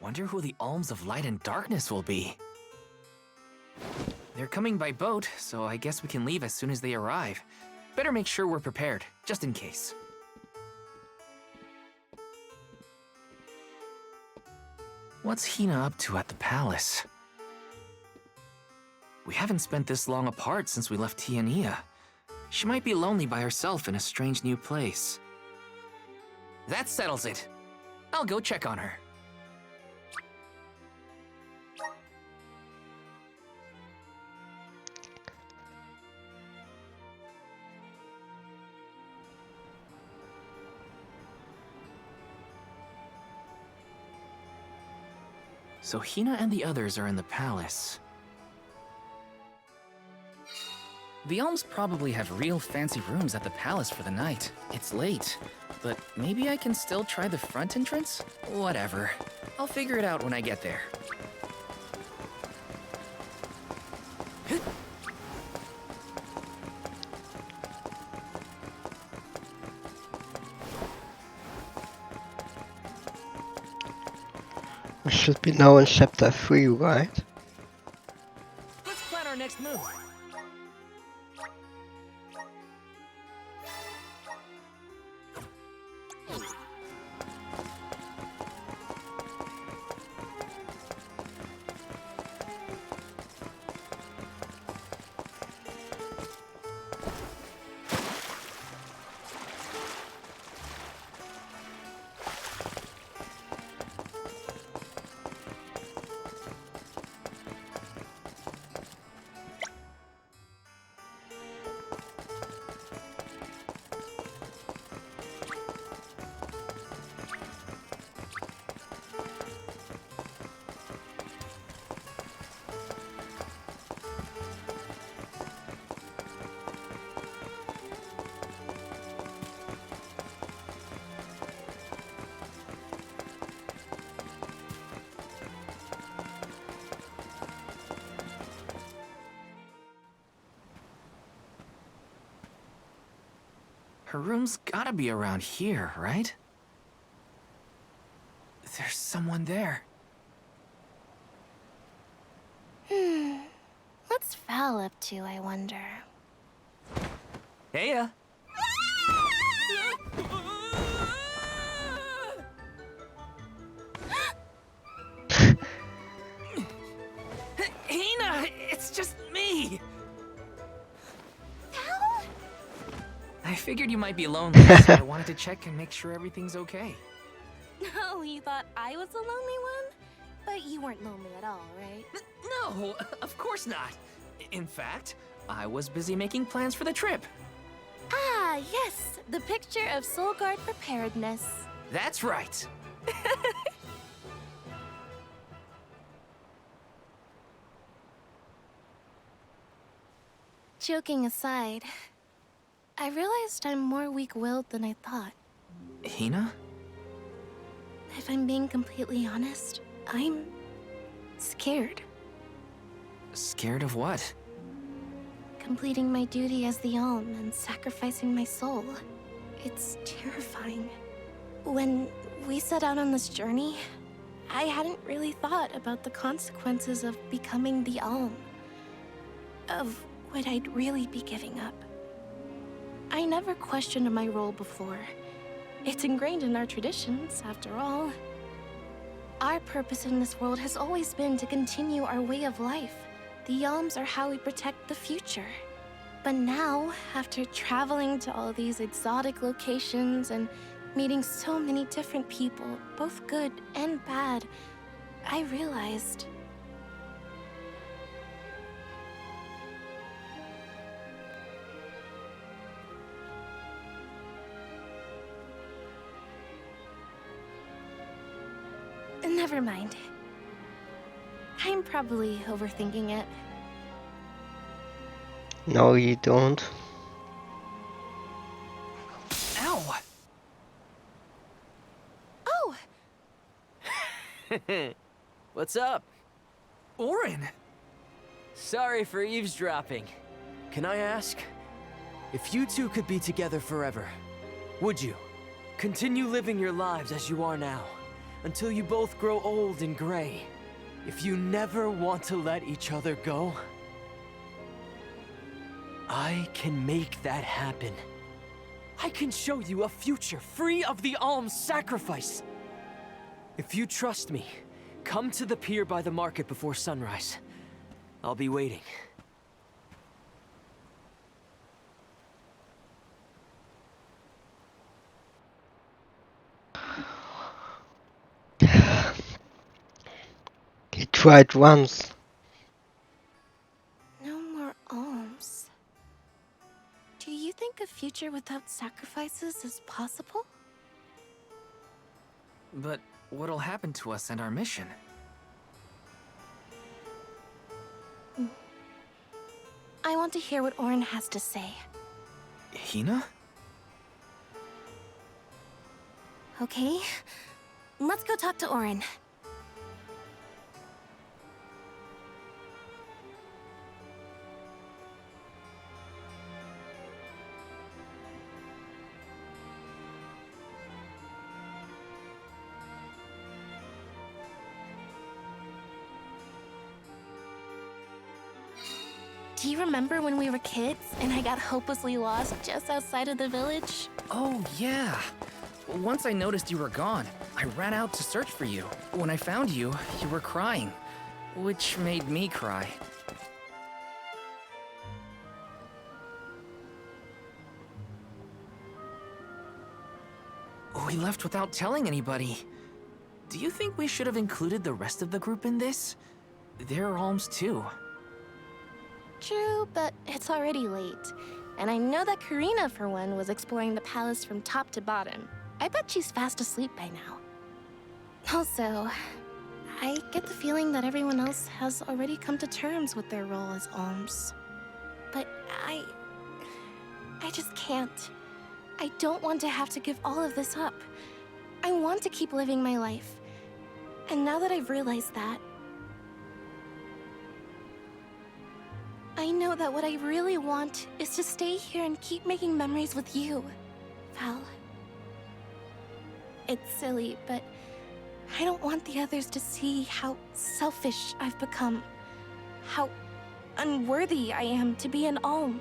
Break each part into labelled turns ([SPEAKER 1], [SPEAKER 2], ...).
[SPEAKER 1] wonder who the Alms of Light and Darkness will be. They're coming by boat, so I guess we can leave as soon as they arrive. Better make sure we're prepared, just in case. What's Hina up to at the palace? We haven't spent this long apart since we left Tiania. She might be lonely by herself in a strange new place. That settles it. I'll go check on her. So Hina and the others are in the palace. The Alms probably have real fancy rooms at the palace for the night. It's late, but maybe I can still try the front entrance? Whatever. I'll figure it out when I get there.
[SPEAKER 2] We should be now in chapter 3, right?
[SPEAKER 1] Let's plan our next move. Her room's gotta be around here, right? There's someone there.
[SPEAKER 3] What's Val up to, I wonder?
[SPEAKER 1] Heya! Hina, it's just me!
[SPEAKER 3] Val?
[SPEAKER 1] I figured you might be lonely, so I wanted to check and make sure everything's okay.
[SPEAKER 3] No, you thought I was the lonely one? But you weren't lonely at all, right?
[SPEAKER 1] No, of course not. In fact, I was busy making plans for the trip.
[SPEAKER 3] Ah, yes, the picture of Soul Guard preparedness.
[SPEAKER 1] That's right.
[SPEAKER 3] Joking aside, I realized I'm more weak-willed than I thought.
[SPEAKER 1] Hina?
[SPEAKER 3] If I'm being completely honest, I'm scared.
[SPEAKER 1] Scared of what?
[SPEAKER 3] Completing my duty as the Alm and sacrificing my soul. It's terrifying. When we set out on this journey, I hadn't really thought about the consequences of becoming the Alm. Of what I'd really be giving up. I never questioned my role before. It's ingrained in our traditions, after all. Our purpose in this world has always been to continue our way of life. The Alms are how we protect the future. But now, after traveling to all these exotic locations and meeting so many different people, both good and bad, I realized... Never mind. I'm probably overthinking it.
[SPEAKER 2] No, you don't.
[SPEAKER 1] Ow!
[SPEAKER 3] Oh!
[SPEAKER 4] What's up?
[SPEAKER 1] Auron!
[SPEAKER 4] Sorry for eavesdropping. Can I ask? If you two could be together forever, would you? Continue living your lives as you are now, until you both grow old and gray. If you never want to let each other go, I can make that happen. I can show you a future free of the alms sacrifice. If you trust me, come to the pier by the market before sunrise. I'll be waiting.
[SPEAKER 2] He tried once.
[SPEAKER 3] No more alms. Do you think a future without sacrifices is possible?
[SPEAKER 1] But what'll happen to us and our mission?
[SPEAKER 3] I want to hear what Auron has to say.
[SPEAKER 1] Hina?
[SPEAKER 3] Okay, let's go talk to Auron. Do you remember when we were kids and I got hopelessly lost just outside of the village?
[SPEAKER 1] Oh, yeah. Once I noticed you were gone, I ran out to search for you. When I found you, you were crying, which made me cry. We left without telling anybody. Do you think we should have included the rest of the group in this? They're alms too.
[SPEAKER 3] True, but it's already late. And I know that Karina, for one, was exploring the palace from top to bottom. I bet she's fast asleep by now. Also, I get the feeling that everyone else has already come to terms with their role as alms. But I just can't. I don't want to have to give all of this up. I want to keep living my life. And now that I've realized that, I know that what I really want is to stay here and keep making memories with you, Val. It's silly, but I don't want the others to see how selfish I've become. How unworthy I am to be an alm.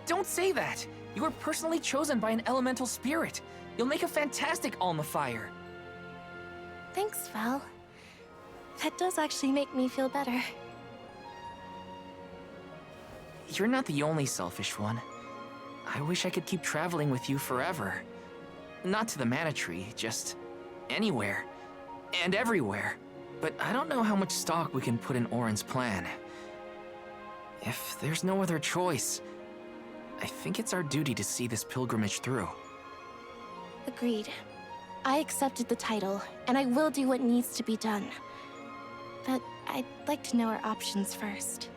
[SPEAKER 1] Don't say that! You were personally chosen by an elemental spirit. You'll make a fantastic Almafier.
[SPEAKER 3] Thanks, Val. That does actually make me feel better.
[SPEAKER 1] You're not the only selfish one. I wish I could keep traveling with you forever. Not to the Mana Tree, just anywhere. And everywhere. But I don't know how much stock we can put in Auron's plan. If there's no other choice, I think it's our duty to see this pilgrimage through.
[SPEAKER 3] Agreed. I accepted the title, and I will do what needs to be done. But I'd like to know our options first.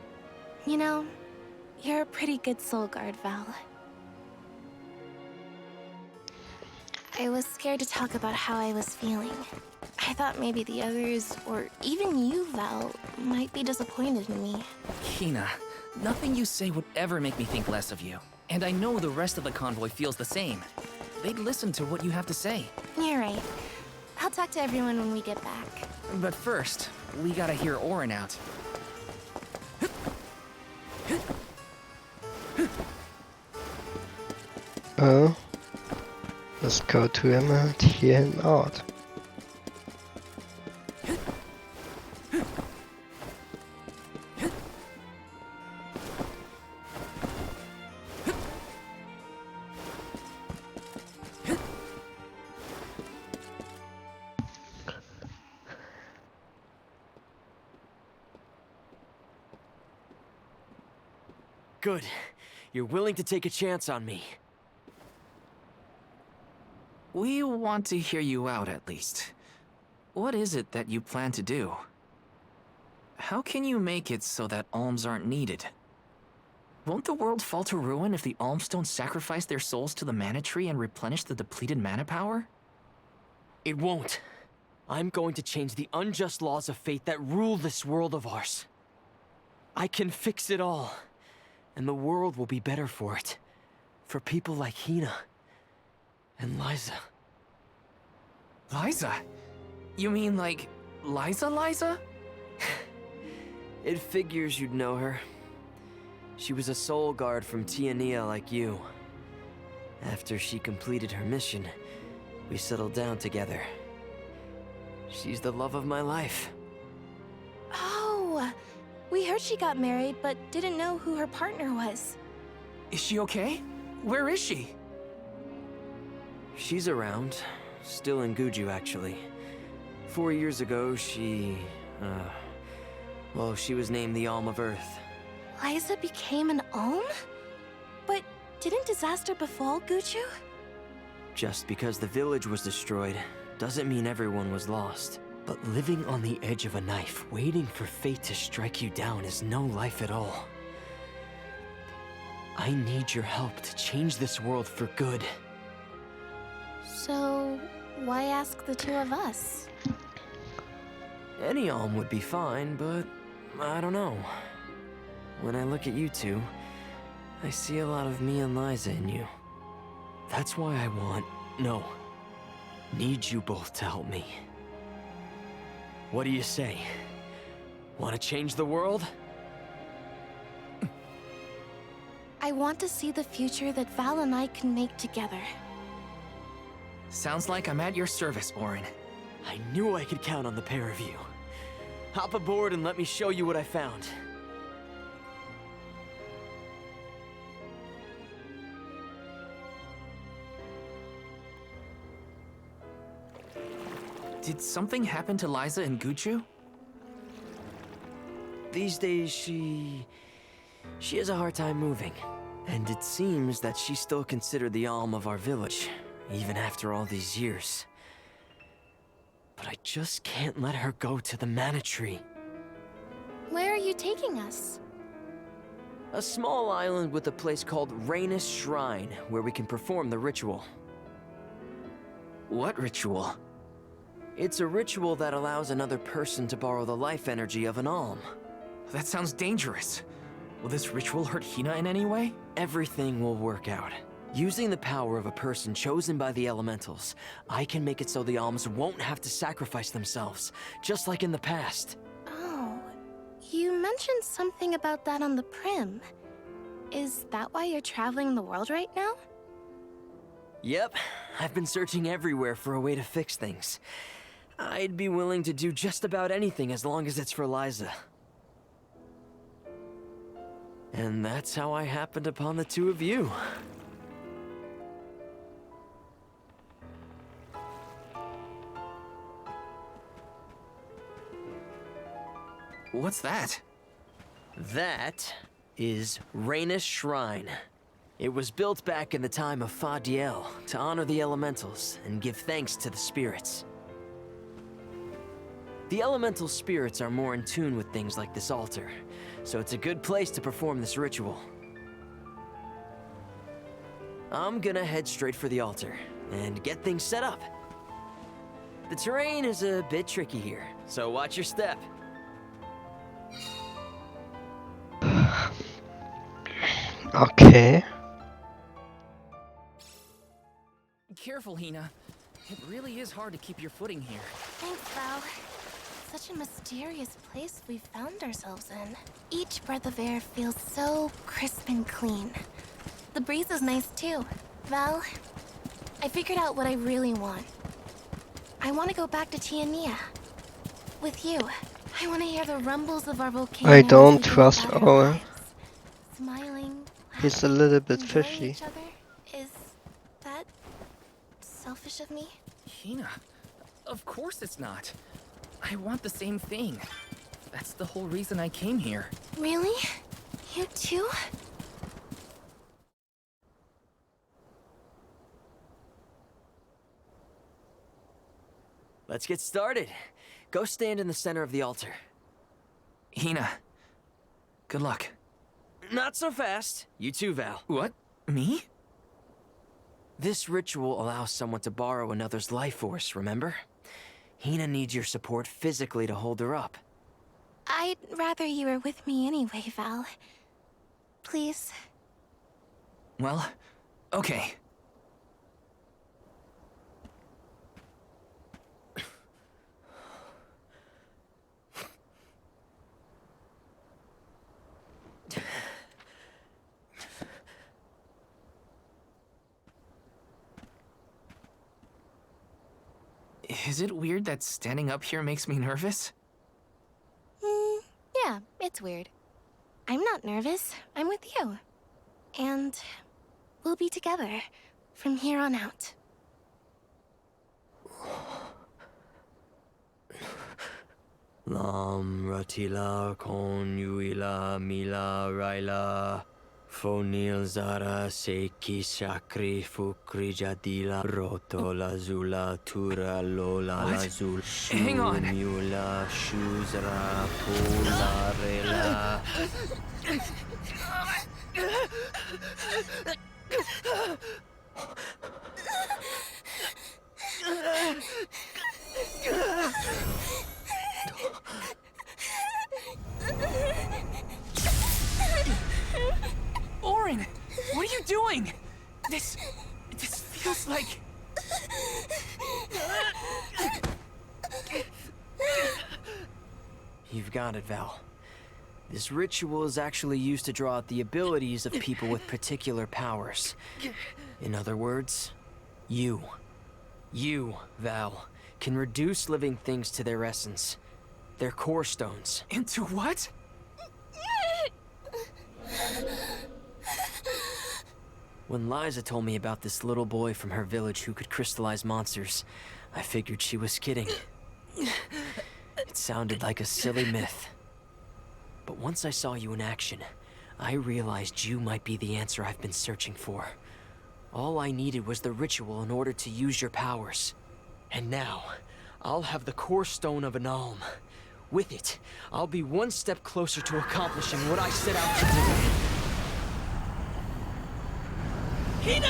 [SPEAKER 3] You know, you're a pretty good soul guard, Val. I was scared to talk about how I was feeling. I thought maybe the others, or even you, Val, might be disappointed in me.
[SPEAKER 1] Hina, nothing you say would ever make me think less of you. And I know the rest of the convoy feels the same. They'd listen to what you have to say.
[SPEAKER 3] You're right. I'll talk to everyone when we get back.
[SPEAKER 1] But first, we gotta hear Auron out.
[SPEAKER 2] Oh. Let's go to him and hear him out.
[SPEAKER 4] Good. You're willing to take a chance on me.
[SPEAKER 1] We want to hear you out, at least. What is it that you plan to do? How can you make it so that alms aren't needed? Won't the world fall to ruin if the alms don't sacrifice their souls to the Mana Tree and replenish the depleted mana power?
[SPEAKER 4] It won't. I'm going to change the unjust laws of fate that rule this world of ours. I can fix it all, and the world will be better for it. For people like Hina and Liza.
[SPEAKER 1] Liza, You mean like Liza Liza?
[SPEAKER 4] It figures you'd know her. She was a soul guard from Tiania like you. After she completed her mission, we settled down together. She's the love of my life.
[SPEAKER 3] Oh, we heard she got married, but didn't know who her partner was.
[SPEAKER 1] Is she okay? Where is she?
[SPEAKER 4] She's around. Still in Guju, actually. 4 years ago, well, she was named the Alm of Earth.
[SPEAKER 3] Liza became an Alm? But didn't disaster befall Guju?
[SPEAKER 4] Just because the village was destroyed doesn't mean everyone was lost. But living on the edge of a knife, waiting for fate to strike you down is no life at all. I need your help to change this world for good.
[SPEAKER 3] So, why ask the two of us?
[SPEAKER 4] Any Alm would be fine, but I don't know. When I look at you two, I see a lot of me and Liza in you. That's why I need you both to help me. What do you say? Want to change the world?
[SPEAKER 3] I want to see the future that Val and I can make together.
[SPEAKER 1] Sounds like I'm at your service, Orin.
[SPEAKER 4] I knew I could count on the pair of you. Hop aboard and let me show you what I found.
[SPEAKER 1] Did something happen to Liza and Guju?
[SPEAKER 4] These days, she has a hard time moving. And it seems that she's still considered the Alm of our village, even after all these years. But I just can't let her go to the Mana Tree.
[SPEAKER 3] Where are you taking us?
[SPEAKER 4] A small island with a place called Rhaenys Shrine, where we can perform the ritual.
[SPEAKER 1] What ritual?
[SPEAKER 4] It's a ritual that allows another person to borrow the life energy of an Alm.
[SPEAKER 1] That sounds dangerous. Will this ritual hurt Hina in any way?
[SPEAKER 4] Everything will work out. Using the power of a person chosen by the elementals, I can make it so the Alms won't have to sacrifice themselves, just like in the past.
[SPEAKER 3] Oh, you mentioned something about that on the Prim. Is that why you're traveling the world right now?
[SPEAKER 4] Yep, I've been searching everywhere for a way to fix things. I'd be willing to do just about anything as long as it's for Liza. And that's how I happened upon the two of you.
[SPEAKER 1] What's that?
[SPEAKER 4] That is Rhaenys Shrine. It was built back in the time of Fadiel to honor the elementals and give thanks to the spirits. The elemental spirits are more in tune with things like this altar, so it's a good place to perform this ritual. I'm gonna head straight for the altar and get things set up. The terrain is a bit tricky here, so watch your step.
[SPEAKER 2] Okay.
[SPEAKER 1] Careful, Hina. It really is hard to keep your footing here.
[SPEAKER 3] Thanks, Val. Such a mysterious place we've found ourselves in. Each breath of air feels so crisp and clean. The breeze is nice too. Val, I figured out what I really want. I want to go back to Tiania. With you. I want to hear the rumbles of our volcano.
[SPEAKER 2] I don't
[SPEAKER 3] as we go
[SPEAKER 2] trust
[SPEAKER 3] about our
[SPEAKER 2] Owen.
[SPEAKER 3] lives. Smiling.
[SPEAKER 2] He's a little bit
[SPEAKER 3] enjoying
[SPEAKER 2] fishy.
[SPEAKER 3] each other. Is that selfish of me?
[SPEAKER 1] Hina, of course it's not. I want the same thing. That's the whole reason I came here.
[SPEAKER 3] Really? You too?
[SPEAKER 4] Let's get started. Go stand in the center of the altar.
[SPEAKER 1] Hina, good luck.
[SPEAKER 4] Not so fast. You too, Val.
[SPEAKER 1] What? Me?
[SPEAKER 4] This ritual allows someone to borrow another's life force, remember? Hina needs your support physically to hold her up.
[SPEAKER 3] I'd rather you were with me anyway, Val. Please.
[SPEAKER 1] Well, okay. Is it weird that standing up here makes me nervous?
[SPEAKER 3] Yeah, it's weird. I'm not nervous. I'm with you. And we'll be together from here on out.
[SPEAKER 4] Lam Ratila Kon Yuila Mila Raila Fonil Zara Seki Shakri Fukri Jadila Roto Lazula Tura Lola
[SPEAKER 1] What?
[SPEAKER 4] Lazul
[SPEAKER 1] Hang on.
[SPEAKER 4] Mula Shuzra Pula Rela.
[SPEAKER 1] Orin, what are you doing? This feels like...
[SPEAKER 4] You've got it, Val. This ritual is actually used to draw out the abilities of people with particular powers. In other words, you, Val, can reduce living things to their essence, their core stones.
[SPEAKER 1] Into what?
[SPEAKER 4] When Liza told me about this little boy from her village who could crystallize monsters, I figured she was kidding. It sounded like a silly myth. But once I saw you in action, I realized you might be the answer I've been searching for. All I needed was the ritual in order to use your powers. And now, I'll have the core stone of an Alm. With it, I'll be one step closer to accomplishing what I set out to do. Hina!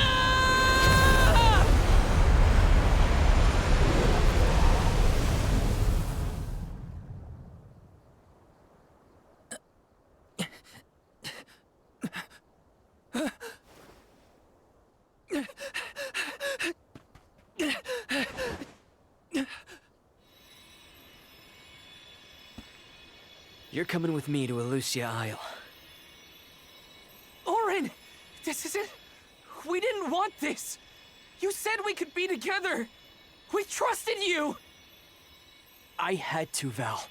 [SPEAKER 4] You're coming with me to Elusia Isle.
[SPEAKER 1] Orin! This isn't... We didn't want this! You said we could be together! We trusted you!
[SPEAKER 4] I had to, Val.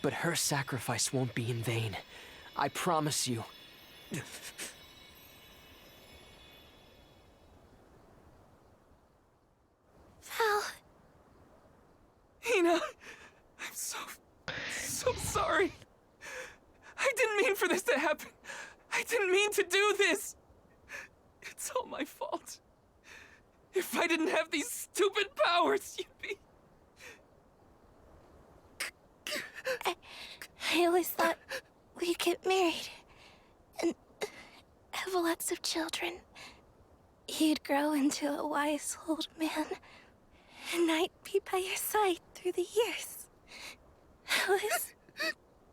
[SPEAKER 4] But her sacrifice won't be in vain. I promise you.
[SPEAKER 3] Val,
[SPEAKER 1] Hina, I'm so sorry. I didn't mean for this to happen. I didn't mean to do this. It's all my fault. If I didn't have these stupid powers, you'd be...
[SPEAKER 3] I always thought we'd get married and have lots of children. You'd grow into a wise old man, and I'd be by your side through the years. That was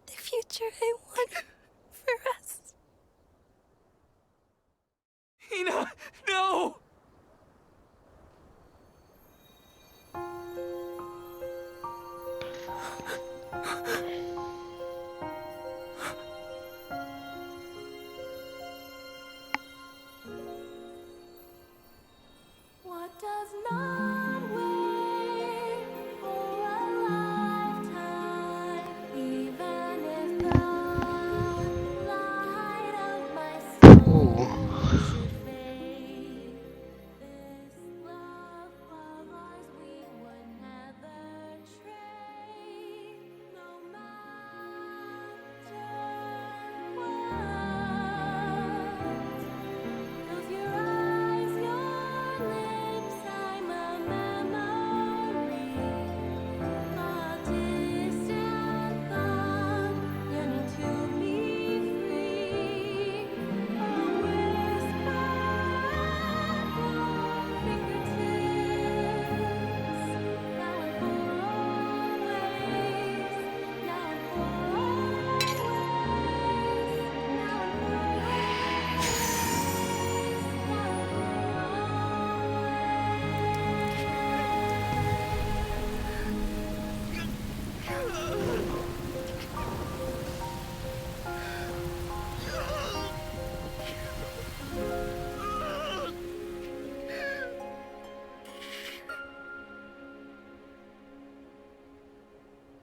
[SPEAKER 3] the future I wanted for us.
[SPEAKER 1] Hina, no!